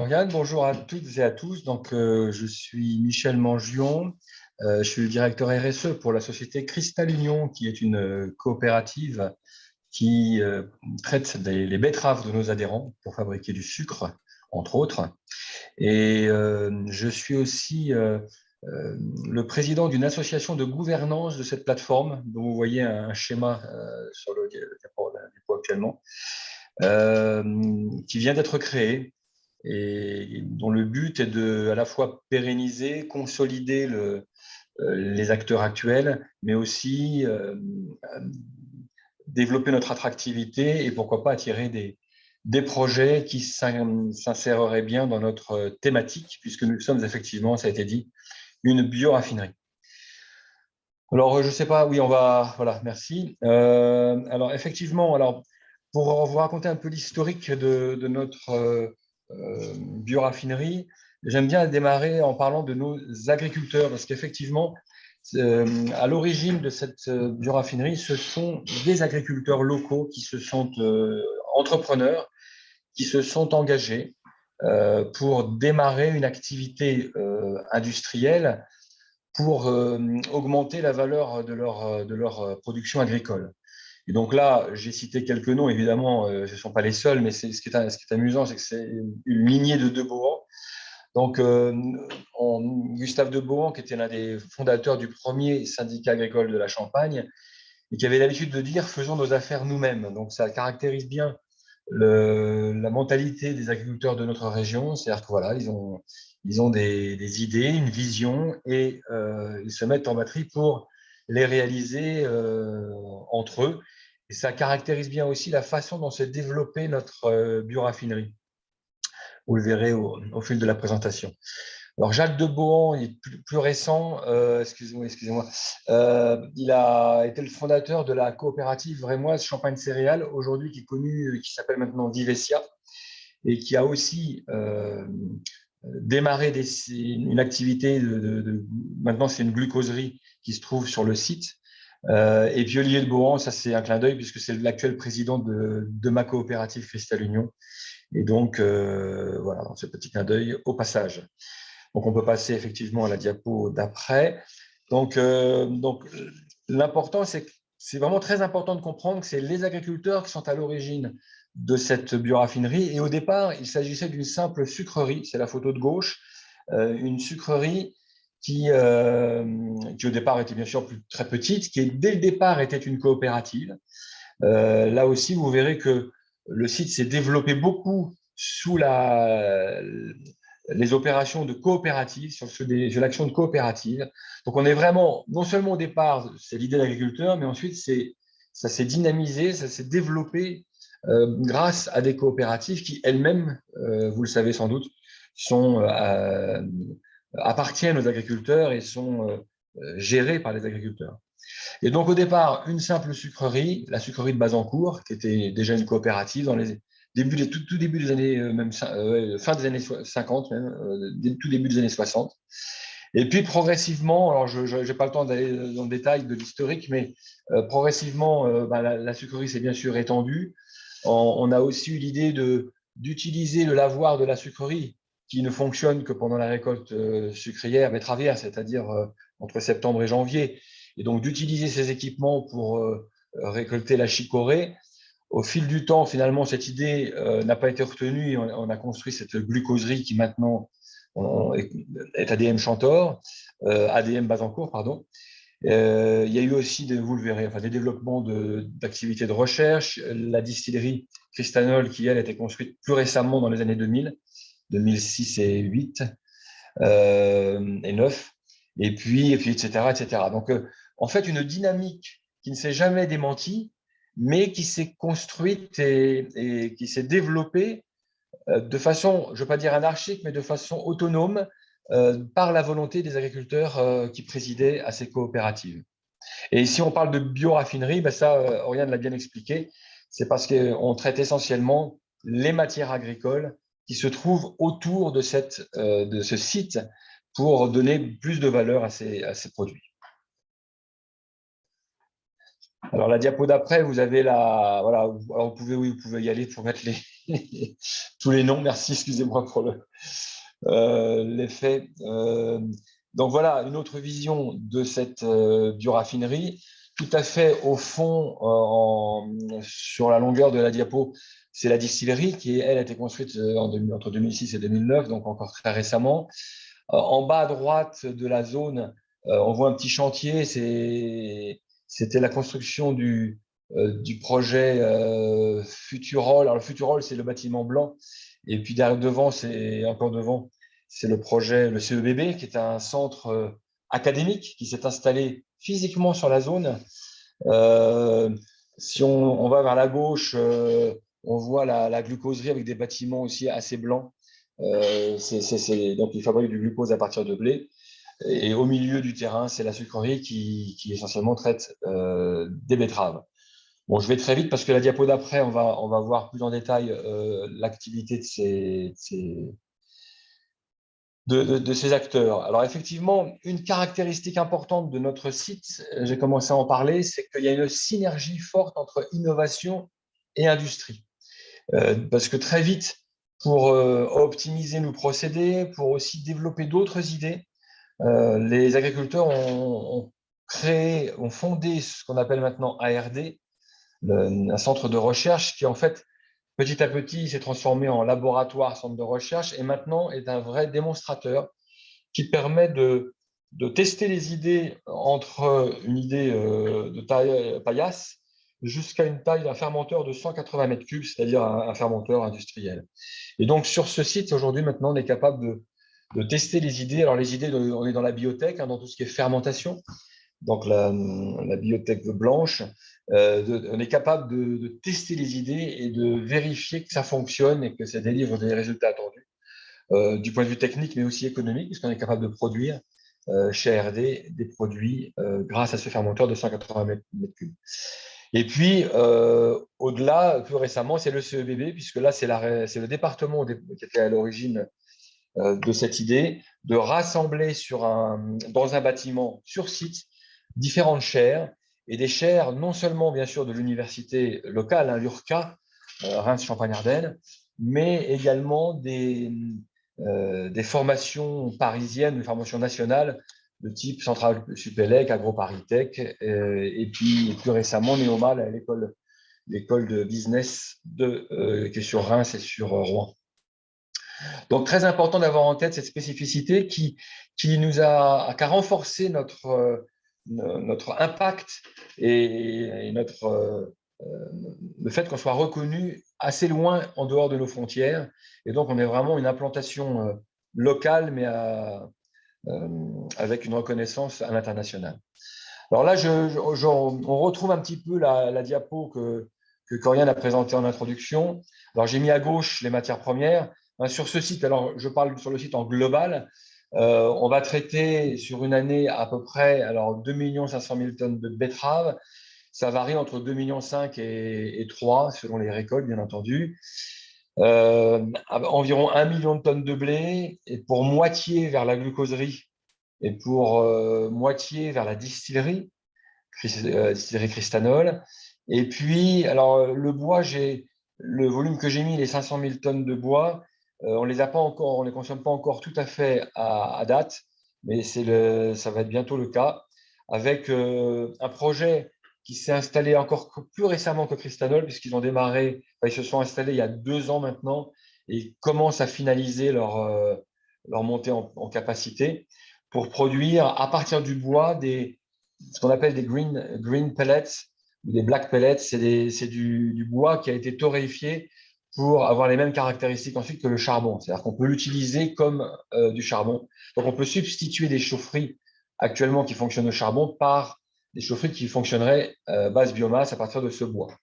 Morgane, bonjour à toutes et à tous. Je suis Michel Mangion. Je suis le directeur RSE pour la société Cristal Union, qui est une coopérative qui traite les betteraves de nos adhérents pour fabriquer du sucre, entre autres. Je suis aussi le président d'une association de gouvernance de cette plateforme, dont vous voyez un schéma sur le diapo actuellement, qui vient d'être créée et dont le but est de à la fois pérenniser, consolider les acteurs actuels, mais aussi développer notre attractivité et pourquoi pas attirer des projets qui s'inséreraient bien dans notre thématique, puisque nous sommes effectivement, ça a été dit, une bioraffinerie. Alors, je ne sais pas, oui, voilà, merci. Alors, effectivement, pour vous raconter un peu l'historique de notre bioraffinerie, j'aime bien démarrer en parlant de nos agriculteurs, parce qu'effectivement, à l'origine de cette bioraffinerie, ce sont des agriculteurs locaux qui se sont entrepreneurs, qui se sont engagés pour démarrer une activité industrielle pour augmenter la valeur de leur production agricole. Et donc là, j'ai cité quelques noms, évidemment, ce ne sont pas les seuls, mais ce qui est amusant, c'est que c'est une lignée de De Bohan. Gustave De Bohan, qui était l'un des fondateurs du premier syndicat agricole de la Champagne, et qui avait l'habitude de dire « faisons nos affaires nous-mêmes ». Donc ça caractérise bien la mentalité des agriculteurs de notre région, c'est-à-dire que voilà, ils ont des idées, une vision, et ils se mettent en batterie pour les réaliser entre eux. Et ça caractérise bien aussi la façon dont s'est développée notre bioraffinerie. Vous le verrez au fil de la présentation. Alors, Jacques de Bohan, il est plus récent, excusez-moi, il a été le fondateur de la coopérative rémoise Champagne Céréales, aujourd'hui qui est connue, qui s'appelle maintenant Divesia, et qui a aussi démarré une activité maintenant c'est une glucoserie qui se trouve sur le site. Et puis Olivier de Bohan, ça c'est un clin d'œil puisque c'est l'actuel président de ma coopérative Cristal Union. Et donc, voilà, ce petit clin d'œil au passage. Donc, on peut passer effectivement à la diapo d'après. Donc l'important, c'est vraiment très important de comprendre que c'est les agriculteurs qui sont à l'origine de cette bioraffinerie. Et au départ, il s'agissait d'une simple sucrerie, c'est la photo de gauche, une sucrerie qui au départ était bien sûr très petite, qui dès le départ était une coopérative. Là aussi, vous verrez que le site s'est développé beaucoup sous les opérations de coopérative, sur l'action de coopérative. Donc, on est vraiment, non seulement au départ, c'est l'idée d'agriculteur, mais ensuite, ça s'est dynamisé, ça s'est développé grâce à des coopératives qui elles-mêmes, vous le savez sans doute, appartiennent aux agriculteurs et sont gérées par les agriculteurs. Et donc, au départ, une simple sucrerie, la sucrerie de Bazancourt, qui était déjà une coopérative dans les tout début des années, fin des années 50, même, tout début des années 60. Et puis, progressivement, alors je n'ai pas le temps d'aller dans le détail de l'historique, mais progressivement, la sucrerie s'est bien sûr étendue. On a aussi eu l'idée d'utiliser le lavoir de la sucrerie, qui ne fonctionne que pendant la récolte sucrière betteravière, c'est-à-dire entre septembre et janvier, et donc d'utiliser ces équipements pour récolter la chicorée. Au fil du temps, finalement, cette idée n'a pas été retenue et on a construit cette glucoserie qui maintenant est ADM Chantor, ADM Bazancourt, pardon. Il y a eu aussi, vous le verrez, des développements d'activités de recherche. La distillerie Cristanol, qui elle a été construite plus récemment dans les années 2000, 2006 et 2008 et 9, et puis etc., etc. Donc, en fait, une dynamique qui ne s'est jamais démentie, mais qui s'est construite et qui s'est développée de façon, je ne veux pas dire anarchique, mais de façon autonome par la volonté des agriculteurs qui présidaient à ces coopératives. Et si on parle de bioraffinerie, ça, Oriane l'a bien expliqué, c'est parce qu'on traite essentiellement les matières agricoles qui se trouvent autour de ce site pour donner plus de valeur à ces produits. Alors, la diapo d'après, vous avez la. Voilà, alors oui, vous pouvez y aller pour mettre tous les noms. Merci, excusez-moi pour l'effet. Donc, voilà, une autre vision de cette bioraffinerie. Tout à fait au fond, sur la longueur de la diapo, c'est la distillerie qui, elle, a été construite entre 2006 et 2009, donc encore très récemment. En bas à droite de la zone, on voit un petit chantier. C'était la construction du projet Futurol. Alors, le Futurol, c'est le bâtiment blanc. Et puis, derrière, devant, encore devant, c'est le projet, le CEBB, qui est un centre académique qui s'est installé physiquement sur la zone. Euh, si on va vers la gauche, on voit la glucoserie avec des bâtiments aussi assez blancs. Donc, ils fabriquent du glucose à partir de blé. Et au milieu du terrain, c'est la sucrerie qui essentiellement traite des betteraves. Bon, je vais très vite parce que la diapo d'après, on va voir plus en détail l'activité de ces acteurs. Alors effectivement, une caractéristique importante de notre site, j'ai commencé à en parler, c'est qu'il y a une synergie forte entre innovation et industrie. Parce que très vite, pour optimiser nos procédés, pour aussi développer d'autres idées, les agriculteurs ont fondé ce qu'on appelle maintenant ARD, un centre de recherche qui, en fait, petit à petit, s'est transformé en laboratoire, centre de recherche, et maintenant est un vrai démonstrateur qui permet de tester les idées entre une idée de taille paillasse jusqu'à une taille d'un fermenteur de 180 mètres cubes, c'est-à-dire un fermenteur industriel. Et donc, sur ce site, aujourd'hui, maintenant, on est capable de tester les idées. Alors, les idées, on est dans la biotech, dans tout ce qui est fermentation, donc la biotech blanche. On est capable de tester les idées et de vérifier que ça fonctionne et que ça délivre des résultats attendus, du point de vue technique, mais aussi économique, puisqu'on est capable de produire chez RD des produits grâce à ce fermenteur de 180 mètres cubes. Et puis, au-delà, plus récemment, c'est le CEBB, puisque là, c'est le département qui était à l'origine de cette idée de rassembler dans un bâtiment sur site différentes chaires, et des chaires non seulement bien sûr de l'université locale, l'URCA, Reims-Champagne-Ardenne, mais également des formations parisiennes, des formations nationales de type Centrale Supélec, AgroParisTech, et puis plus récemment Néoma, l'école de business qui est sur Reims et sur Rouen. Donc, très important d'avoir en tête cette spécificité qui a renforcé notre impact et le fait qu'on soit reconnu assez loin en dehors de nos frontières. Et donc, on est vraiment une implantation locale, mais avec une reconnaissance à l'international. Alors là, on retrouve un petit peu la diapo que Corian a présentée en introduction. Alors, j'ai mis à gauche les matières premières. Sur ce site, alors je parle sur le site en global, on va traiter sur une année à peu près 2 500 000 tonnes de betteraves. Ça varie entre 2,5 millions et 3 selon les récoltes, bien entendu. Environ 1 million de tonnes de blé, et pour moitié vers la glucoserie et pour moitié vers la distillerie Cristanol. Et puis, alors, le bois, le volume que j'ai mis, les 500 000 tonnes de bois, on les a pas encore, on les consomme pas encore tout à fait à date, mais ça va être bientôt le cas, avec un projet qui s'est installé encore plus récemment que Cristanol, puisqu'ils ont démarré, ils se sont installés il y a 2 ans maintenant, et ils commencent à finaliser leur montée en capacité pour produire à partir du bois ce qu'on appelle des green pellets ou des black pellets. C'est du bois qui a été torréfié pour avoir les mêmes caractéristiques ensuite que le charbon. C'est-à-dire qu'on peut l'utiliser comme du charbon. Donc, on peut substituer des chaufferies actuellement qui fonctionnent au charbon par des chaufferies qui fonctionneraient base biomasse à partir de ce bois.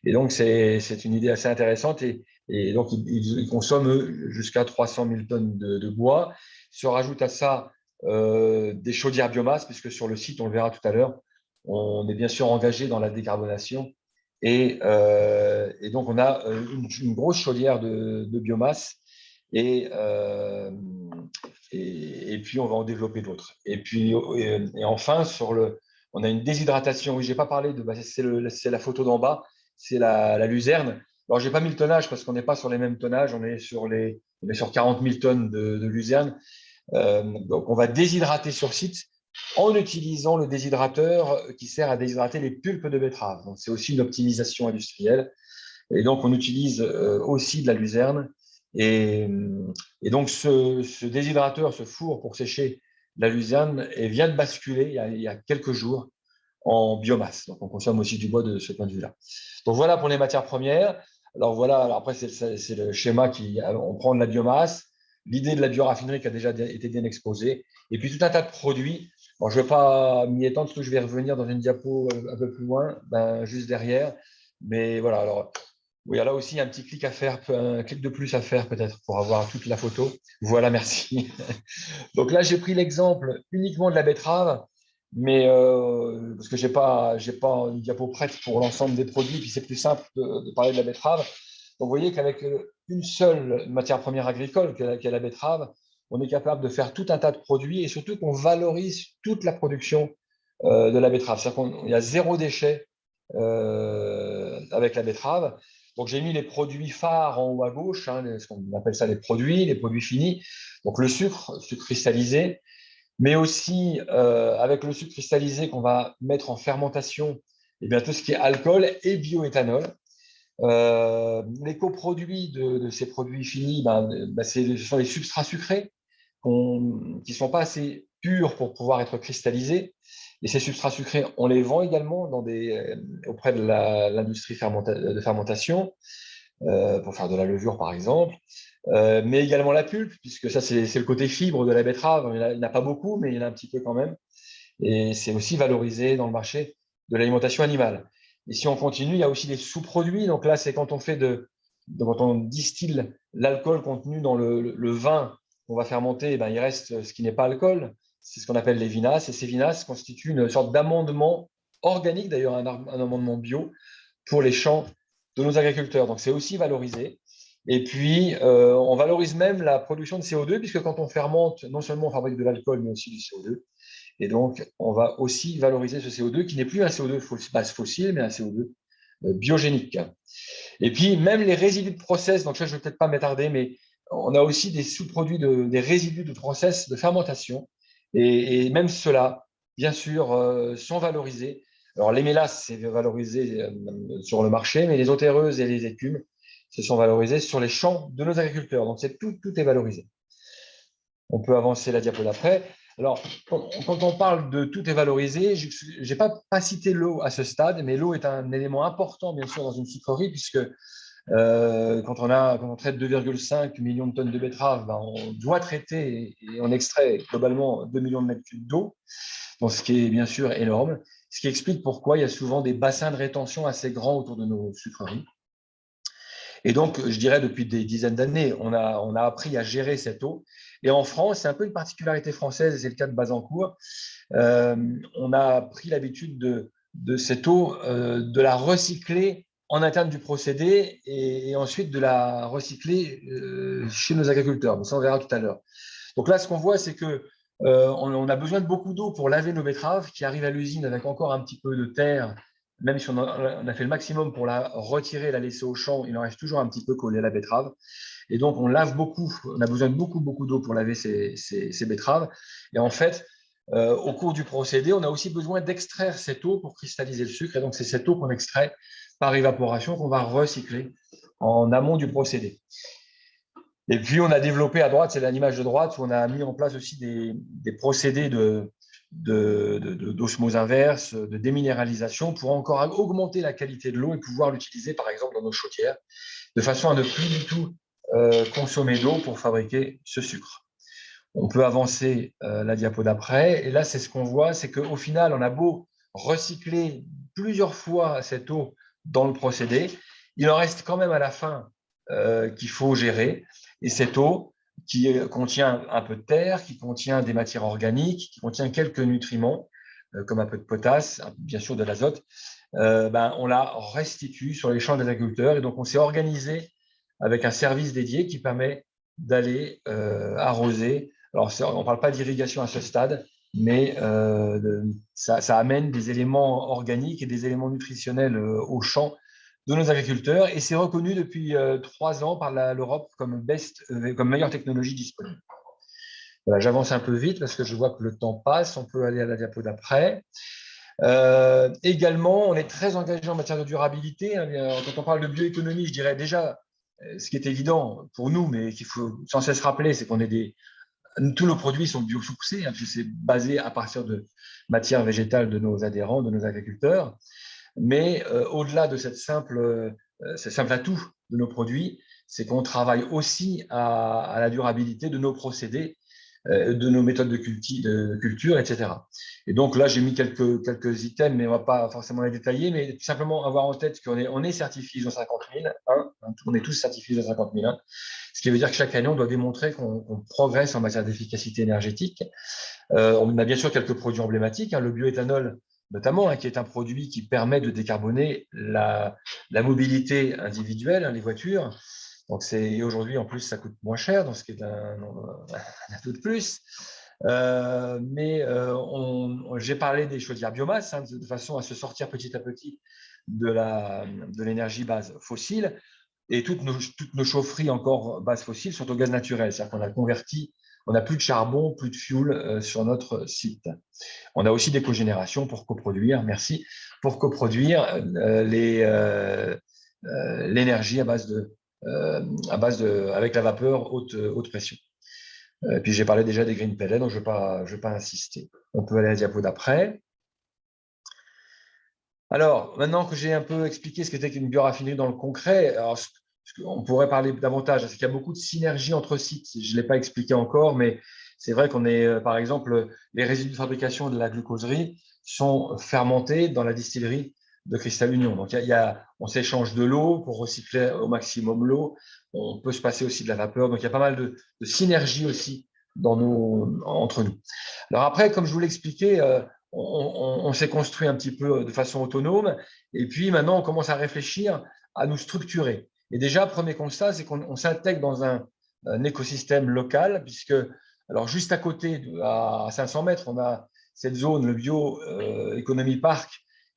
Et donc, c'est une idée assez intéressante. Et donc, ils consomment jusqu'à 300 000 tonnes de bois. Se rajoute à ça des chaudières biomasse, puisque sur le site, on le verra tout à l'heure, on est bien sûr engagé dans la décarbonation. Et donc, on a une grosse chaudière de biomasse. Et, et puis, on va en développer d'autres. Et puis, et enfin, On a une déshydratation. Oui, je n'ai pas parlé de… c'est la photo d'en bas, c'est la luzerne. Alors, je n'ai pas mis le tonnage parce qu'on n'est pas sur les mêmes tonnages. On est sur 40 000 tonnes de luzerne. Donc, on va déshydrater sur site en utilisant le déshydrateur qui sert à déshydrater les pulpes de betterave. Donc, c'est aussi une optimisation industrielle. Et donc, on utilise aussi de la luzerne. Et donc, ce déshydrateur, ce four pour sécher la luzerne, vient de basculer il y a quelques jours en biomasse. Donc, on consomme aussi du bois de ce point de vue-là. Donc, voilà pour les matières premières. Alors, voilà, alors après, c'est le schéma on prend de la biomasse. L'idée de la bioraffinerie qui a déjà été bien exposée. Et puis, tout un tas de produits. Bon, je ne vais pas m'y étendre parce que je vais revenir dans une diapo un peu plus loin, juste derrière. Mais voilà, alors, oui, là aussi, un petit clic à faire, un clic de plus à faire peut-être pour avoir toute la photo. Voilà, merci. Donc là, j'ai pris l'exemple uniquement de la betterave, mais parce que j'ai pas une diapo prête pour l'ensemble des produits, puis c'est plus simple de parler de la betterave. Donc vous voyez qu'avec une seule matière première agricole, qui est la betterave, on est capable de faire tout un tas de produits et surtout qu'on valorise toute la production de la betterave. C'est-à-dire qu'il y a zéro déchet avec la betterave. Donc, j'ai mis les produits phares en haut à gauche, ce qu'on appelle ça les produits finis. Donc, le sucre cristallisé, mais aussi avec le sucre cristallisé qu'on va mettre en fermentation, et bien, tout ce qui est alcool et bioéthanol. Les coproduits de ces produits finis, ce sont les substrats sucrés qui ne sont pas assez purs pour pouvoir être cristallisés. Et ces substrats sucrés, on les vend également auprès de l'industrie de fermentation, pour faire de la levure par exemple, mais également la pulpe, puisque ça c'est le côté fibre de la betterave. Il n'y en a pas beaucoup, mais il y en a un petit peu quand même. Et c'est aussi valorisé dans le marché de l'alimentation animale. Et si on continue, il y a aussi des sous-produits. Donc là, c'est quand on distille l'alcool contenu dans le vin qu'on va fermenter, il reste ce qui n'est pas alcool. C'est ce qu'on appelle les vinasses. Et ces vinasses constituent une sorte d'amendement organique, d'ailleurs un amendement bio, pour les champs de nos agriculteurs. Donc c'est aussi valorisé. Et puis, on valorise même la production de CO2, puisque quand on fermente, non seulement on fabrique de l'alcool, mais aussi du CO2. Et donc, on va aussi valoriser ce CO2 qui n'est plus un CO2 base fossile, mais un CO2 biogénique. Et puis, même les résidus de process, donc ça, je ne vais peut-être pas m'attarder, mais on a aussi des sous-produits, des résidus de process de fermentation. Et même ceux-là, bien sûr, sont valorisés. Alors, les mélasses, c'est valorisé sur le marché, mais les eau-terreuses et les écumes, se sont valorisés sur les champs de nos agriculteurs. Donc, tout est valorisé. On peut avancer la diapo d'après. Alors, quand on parle de tout est valorisé, je n'ai pas cité l'eau à ce stade, mais l'eau est un élément important, bien sûr, dans une sucrerie, puisque quand on traite 2,5 millions de tonnes de betteraves, on doit traiter et on extrait globalement 2 millions de mètres cubes d'eau, donc ce qui est bien sûr énorme, ce qui explique pourquoi il y a souvent des bassins de rétention assez grands autour de nos sucreries. Et donc, je dirais depuis des dizaines d'années, on a appris à gérer cette eau. Et en France, c'est un peu une particularité française, et c'est le cas de Bazancourt, on a pris l'habitude de cette eau, de la recycler en interne du procédé et ensuite de la recycler chez nos agriculteurs. Mais ça, on verra tout à l'heure. Donc là, ce qu'on voit, c'est que on a besoin de beaucoup d'eau pour laver nos betteraves qui arrivent à l'usine avec encore un petit peu de terre. Même si on a fait le maximum pour la retirer et la laisser au champ, il en reste toujours un petit peu collé à la betterave. Et donc, on lave beaucoup, on a besoin de beaucoup d'eau pour laver ces betteraves. Et en fait, au cours du procédé, on a aussi besoin d'extraire cette eau pour cristalliser le sucre. Et donc, c'est cette eau qu'on extrait par évaporation qu'on va recycler en amont du procédé. Et puis, on a développé à droite, c'est l'image de droite, où on a mis en place aussi des procédés d'osmose inverse, de déminéralisation, pour encore augmenter la qualité de l'eau et pouvoir l'utiliser, par exemple, dans nos chaudières, de façon à ne plus du tout consommer d'eau pour fabriquer ce sucre. On peut avancer la diapo d'après. Et là, c'est ce qu'on voit, c'est qu'au final, on a beau recycler plusieurs fois cette eau dans le procédé, il en reste quand même à la fin qu'il faut gérer. Et cette eau qui contient un peu de terre, qui contient des matières organiques, qui contient quelques nutriments, comme un peu de potasse, bien sûr de l'azote, on la restitue sur les champs des agriculteurs. Et donc, on s'est organisé avec un service dédié qui permet d'aller arroser. Alors, on ne parle pas d'irrigation à ce stade, mais ça amène des éléments organiques et des éléments nutritionnels au champ de nos agriculteurs, et c'est reconnu depuis 3 ans par l'Europe comme meilleure technologie disponible. Voilà, j'avance un peu vite parce que je vois que le temps passe. On peut aller à la diapo d'après. Également, on est très engagé en matière de durabilité. Quand on parle de bioéconomie, je dirais déjà, ce qui est évident pour nous, mais qu'il faut sans cesse rappeler, c'est qu'on est tous nos produits sont biosourcés, puisque c'est basé à partir de matières végétales de nos adhérents, de nos agriculteurs. Mais au-delà de ce simple atout de nos produits, c'est qu'on travaille aussi à la durabilité de nos procédés, de nos méthodes de culture, etc. Et donc là, j'ai mis quelques items, mais on ne va pas forcément les détailler, mais tout simplement avoir en tête qu'on est certifié ISO 50001, on est tous certifiés ISO 50001, ce qui veut dire que chaque année, on doit démontrer qu'on progresse en matière d'efficacité énergétique. On a bien sûr quelques produits emblématiques, le bioéthanol notamment, qui est un produit qui permet de décarboner la mobilité individuelle, les voitures. Donc aujourd'hui, en plus, ça coûte moins cher, donc ce qui est un atout de plus. J'ai parlé des chaudières biomasse, de façon à se sortir petit à petit de l'énergie base fossile. Et toutes nos chaufferies encore base fossile sont au gaz naturel. C'est-à-dire qu'on a converti, on n'a plus de charbon, plus de fioul sur notre site. On a aussi des cogénérations pour coproduire, merci, pour coproduire l'énergie avec la vapeur haute pression. Puis j'ai parlé déjà des green pellets, donc je ne vais pas insister. On peut aller à la diapo d'après. Alors, maintenant que j'ai un peu expliqué ce qu'était qu'une bioraffinerie dans le concret, on pourrait parler davantage, parce qu'il y a beaucoup de synergies entre sites. Je ne l'ai pas expliqué encore, mais c'est vrai qu'on est, par exemple, les résidus de fabrication de la glucoserie sont fermentés dans la distillerie de Cristal Union. Donc, on s'échange de l'eau pour recycler au maximum l'eau. On peut se passer aussi de la vapeur. Donc, il y a pas mal de synergies aussi entre nous. Alors après, comme je vous l'expliquais, on s'est construit un petit peu de façon autonome. Et puis maintenant, on commence à réfléchir à nous structurer. Et déjà, premier constat, c'est qu'on s'intègre dans un écosystème local, puisque, alors juste à côté, à 500 mètres, on a cette zone, le Bio-Économie Park,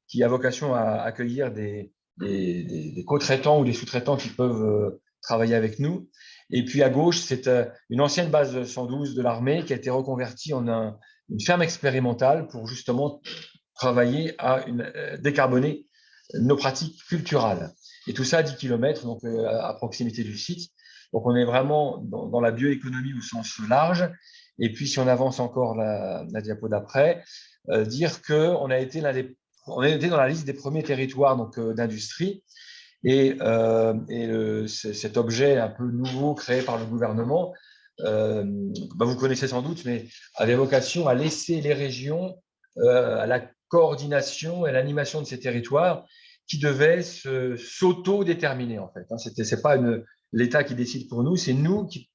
qui a vocation à accueillir des co-traitants ou des sous-traitants qui peuvent travailler avec nous. Et puis à gauche, c'est une ancienne base 112 de l'armée qui a été reconvertie en une ferme expérimentale pour justement travailler à décarboner nos pratiques culturales. Et tout ça à 10 km, donc à proximité du site. Donc on est vraiment dans la bioéconomie au sens large. Et puis si on avance encore la diapo d'après, dire qu'on a été on a été dans la liste des premiers territoires d'industrie. Et cet objet un peu nouveau créé par le gouvernement, vous connaissez sans doute, mais avait vocation à laisser les régions à la coordination et à l'animation de ces territoires qui devaient s'auto-déterminer en fait. C'est pas l'État qui décide pour nous, c'est nous qui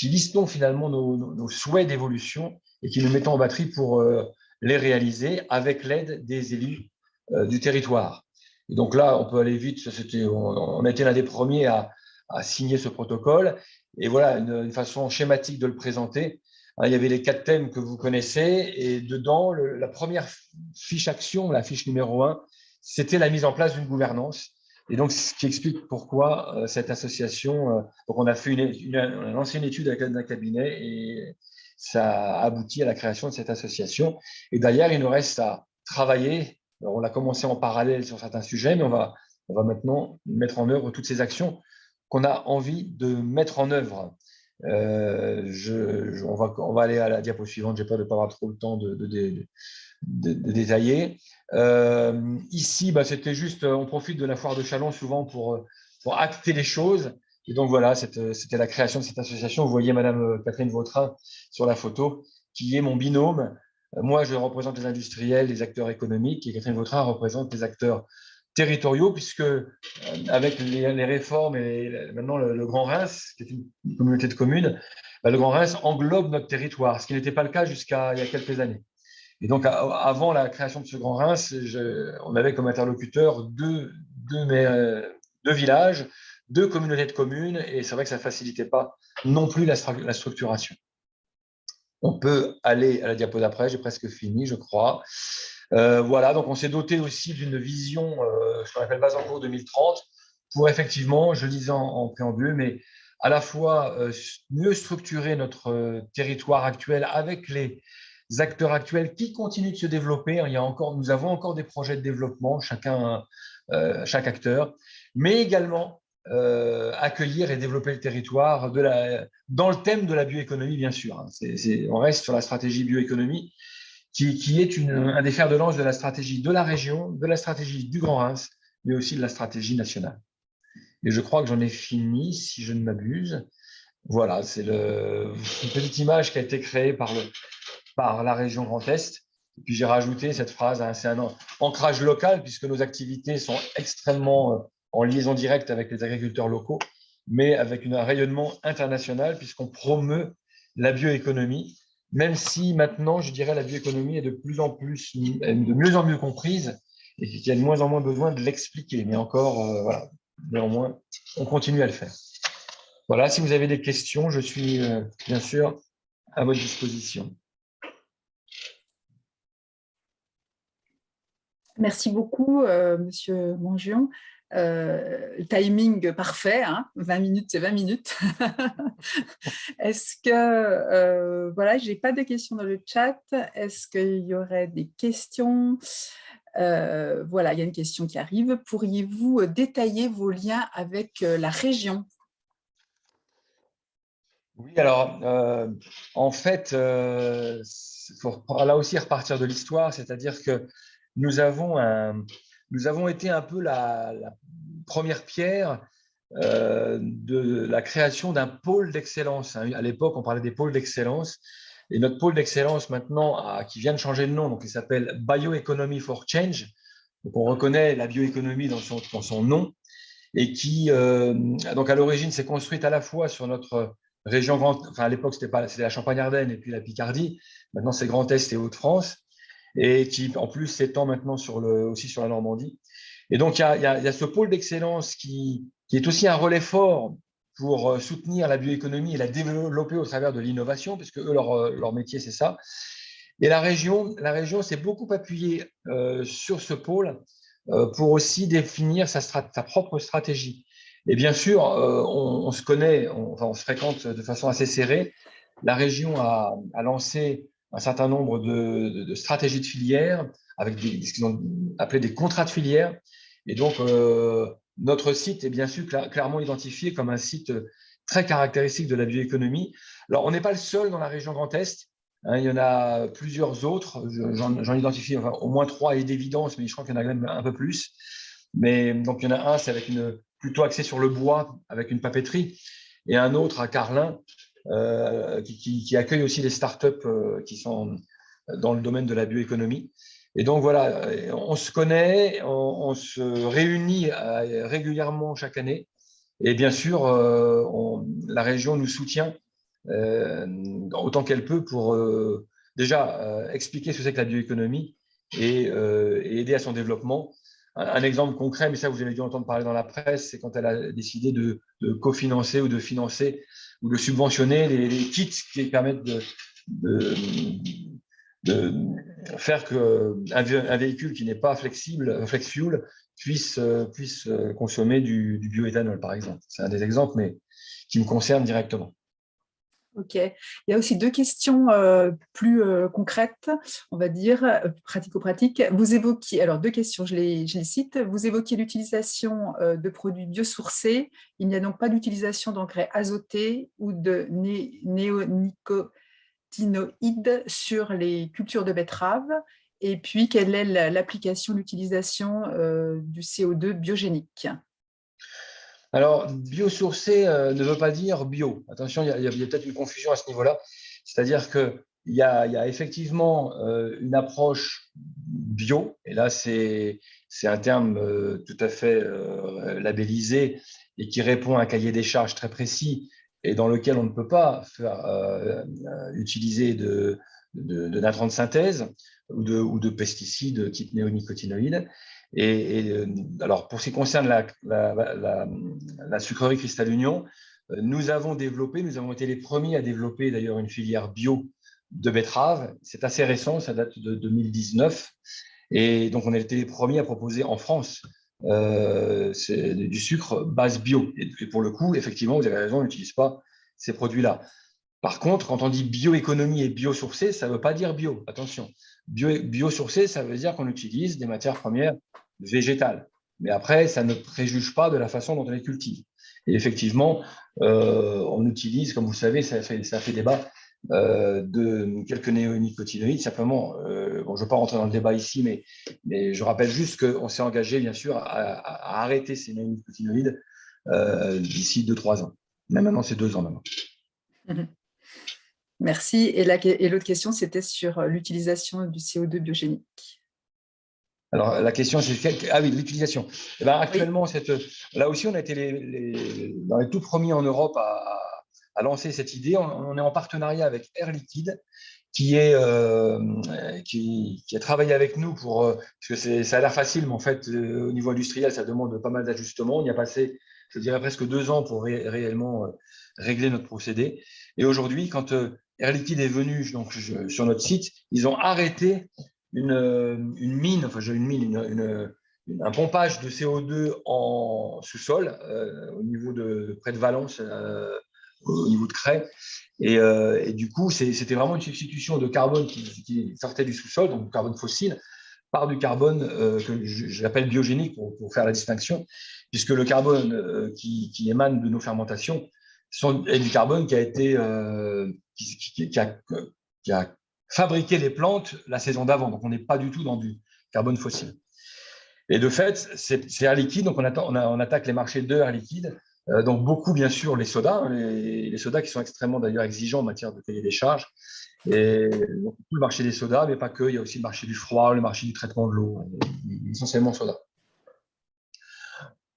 listons finalement nos souhaits d'évolution et qui nous mettons en batterie pour les réaliser avec l'aide des élus du territoire. Et donc là, on peut aller vite. On a été l'un des premiers à signer ce protocole. Et voilà une façon schématique de le présenter. Il y avait les 4 thèmes que vous connaissez. Et dedans, la première fiche action, la fiche numéro 1, c'était la mise en place d'une gouvernance. Et donc, ce qui explique pourquoi cette association. Donc, on a fait on a lancé une étude avec l'aide d'un cabinet et ça a abouti à la création de cette association. Et derrière, il nous reste à travailler. Alors, on a commencé en parallèle sur certains sujets, mais on va maintenant mettre en œuvre toutes ces actions qu'on a envie de mettre en œuvre. On va aller à la diapo suivante. J'ai peur de ne pas avoir trop le temps de détailler. Ici, c'était juste, on profite de la foire de Châlons souvent pour acter les choses. Et donc voilà, c'était la création de cette association. Vous voyez Madame Catherine Vautrin sur la photo, qui est mon binôme. Moi, je représente les industriels, les acteurs économiques, et Catherine Vautrin représente les acteurs territoriaux, puisque avec les réformes et maintenant le Grand Reims, qui est une communauté de communes, le Grand Reims englobe notre territoire, ce qui n'était pas le cas jusqu'à il y a quelques années. Et donc, avant la création de ce Grand Reims, on avait comme interlocuteur deux villages, 2 communautés de communes, et c'est vrai que ça ne facilitait pas non plus la structuration. On peut aller à la diapo d'après, j'ai presque fini, je crois. Voilà, donc on s'est doté aussi d'une vision, ce qu'on appelle Bazancourt 2030, pour effectivement, je le disais en préambule, mais à la fois mieux structurer notre territoire actuel avec les acteurs actuels qui continuent de se développer. Nous avons encore des projets de développement, chaque acteur, mais également accueillir et développer le territoire dans le thème de la bioéconomie, bien sûr. On reste sur la stratégie bioéconomie, qui est un des fers de lance de la stratégie de la région, de la stratégie du Grand Reims, mais aussi de la stratégie nationale. Et je crois que j'en ai fini, si je ne m'abuse. Voilà, c'est une petite image qui a été créée par la région Grand Est. Et puis j'ai rajouté cette phrase, hein, c'est un ancrage local, puisque nos activités sont extrêmement en liaison directe avec les agriculteurs locaux, mais avec un rayonnement international, puisqu'on promeut la bioéconomie, même si maintenant, je dirais, la bioéconomie est de mieux en mieux comprise et qu'il y a de moins en moins besoin de l'expliquer. Mais encore, voilà, néanmoins, on continue à le faire. Voilà, si vous avez des questions, je suis bien sûr à votre disposition. Merci beaucoup, Monsieur Mangion. Timing parfait, hein, 20 minutes, c'est 20 minutes. Est-ce que, voilà, je n'ai pas de questions dans le chat. Est-ce qu'il y aurait des questions? Voilà, il y a une question qui arrive. Pourriez-vous détailler vos liens avec la région? Oui, alors, en fait, il faut là aussi repartir de l'histoire, c'est-à-dire que nous avons été un peu la première pierre de la création d'un pôle d'excellence. À l'époque, on parlait des pôles d'excellence, et notre pôle d'excellence maintenant, qui vient de changer de nom, donc il s'appelle Bioeconomy for Change. Donc on reconnaît la bioéconomie dans son nom, et qui, donc à l'origine, s'est construite à la fois sur notre région enfin à l'époque c'était la Champagne-Ardenne et puis la Picardie. Maintenant c'est Grand Est et Hauts-de-France, et qui en plus s'étend maintenant aussi sur la Normandie. Et donc il y a ce pôle d'excellence qui est aussi un relais fort pour soutenir la bioéconomie et la développer au travers de l'innovation, puisque eux leur métier c'est ça. Et la région s'est beaucoup appuyée sur ce pôle pour aussi définir sa propre stratégie. Et bien sûr, on se connaît, on se fréquente de façon assez serrée. La région a lancé un certain nombre de stratégies de filière avec ce qu'ils ont appelé des contrats de filière. Et donc, notre site est bien sûr clairement identifié comme un site très caractéristique de la bioéconomie. Alors, on n'est pas le seul dans la région Grand Est. Hein, il y en a plusieurs autres. J'en identifie au moins 3 et d'évidence, mais je crois qu'il y en a même un peu plus. Mais donc, il y en a un, c'est plutôt axé sur le bois, avec une papeterie, et un autre à Carlin, qui accueille aussi des startups qui sont dans le domaine de la bioéconomie. Et donc, voilà, on se connaît, on se réunit régulièrement chaque année. Et bien sûr, la région nous soutient autant qu'elle peut pour déjà expliquer ce que c'est que la bioéconomie et aider à son développement. Un exemple concret, mais ça vous avez dû entendre parler dans la presse, c'est quand elle a décidé de cofinancer ou de financer ou de subventionner les kits qui permettent de faire qu'un véhicule qui n'est pas flexible, flex fuel, puisse consommer du bioéthanol, par exemple. C'est un des exemples, mais qui me concerne directement. Ok. Il y a aussi 2 questions plus concrètes, on va dire, pratico-pratiques. Vous évoquiez, alors 2 questions, je les cite. Vous évoquiez l'utilisation de produits biosourcés. Il n'y a donc pas d'utilisation d'engrais azotés ou de néonicotinoïdes sur les cultures de betteraves. Et puis, quelle est l'application, l'utilisation du CO2 biogénique? Alors, biosourcé ne veut pas dire bio. Attention, il y a peut-être une confusion à ce niveau-là. C'est-à-dire qu'il y a effectivement une approche bio, et là, c'est un terme tout à fait labellisé et qui répond à un cahier des charges très précis et dans lequel on ne peut pas utiliser de nitrants de synthèse ou de pesticides type néonicotinoïdes. Alors, pour ce qui concerne la sucrerie Cristal Union, nous avons été les premiers à développer d'ailleurs une filière bio de betterave. C'est assez récent, ça date de 2019. Et donc, on a été les premiers à proposer en France c'est du sucre base bio. Et pour le coup, effectivement, vous avez raison, on n'utilise pas ces produits-là. Par contre, quand on dit bioéconomie et biosourcé, ça ne veut pas dire bio. Attention, biosourcé, ça veut dire qu'on utilise des matières premières végétales. Mais après, ça ne préjuge pas de la façon dont on les cultive. Et effectivement, on utilise, comme vous le savez, ça fait débat, de quelques néonicotinoïdes. Simplement, bon, je ne veux pas rentrer dans le débat ici, mais je rappelle juste qu'on s'est engagé, bien sûr, à arrêter ces néonicotinoïdes d'ici 2-3 ans. Mais maintenant, c'est 2 ans maintenant. Merci. Et l'autre question, c'était sur l'utilisation du CO2 biogénique. Alors, la question, c'est ah oui, l'utilisation. Eh ben, actuellement, Oui. là aussi, on a été dans les tout premiers en Europe à lancer cette idée. On est en partenariat avec Air Liquide, qui a travaillé avec nous parce que ça a l'air facile, mais en fait, au niveau industriel, ça demande pas mal d'ajustements. On y a passé, je dirais, presque 2 ans pour réellement régler notre procédé. Et aujourd'hui, quand Air Liquide est venu donc, sur notre site, ils ont arrêté une mine, enfin une mine, un pompage de CO2 en sous-sol au niveau de près de Valence, au niveau de Cray. Et du coup, c'était vraiment une substitution de carbone qui sortait du sous-sol, donc du carbone fossile, par du carbone que j'appelle biogénique pour faire la distinction, puisque le carbone qui émane de nos fermentations est du carbone qui a été qui a fabriqué les plantes la saison d'avant. Donc, on n'est pas du tout dans du carbone fossile. Et de fait, c'est Air Liquide, donc on attaque les marchés de Air Liquide. Donc, beaucoup, bien sûr, les sodas, les sodas qui sont extrêmement d'ailleurs exigeants en matière de cahier des charges. Et donc, tout le marché des sodas, mais pas que, il y a aussi le marché du froid, le marché du traitement de l'eau, essentiellement soda.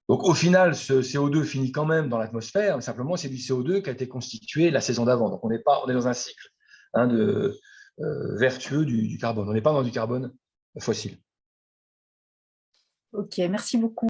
Donc, au final, ce CO2 finit quand même dans l'atmosphère, simplement, c'est du CO2 qui a été constitué la saison d'avant. Donc, on est dans un cycle vertueux du carbone. On n'est pas dans du carbone fossile. Ok, merci beaucoup.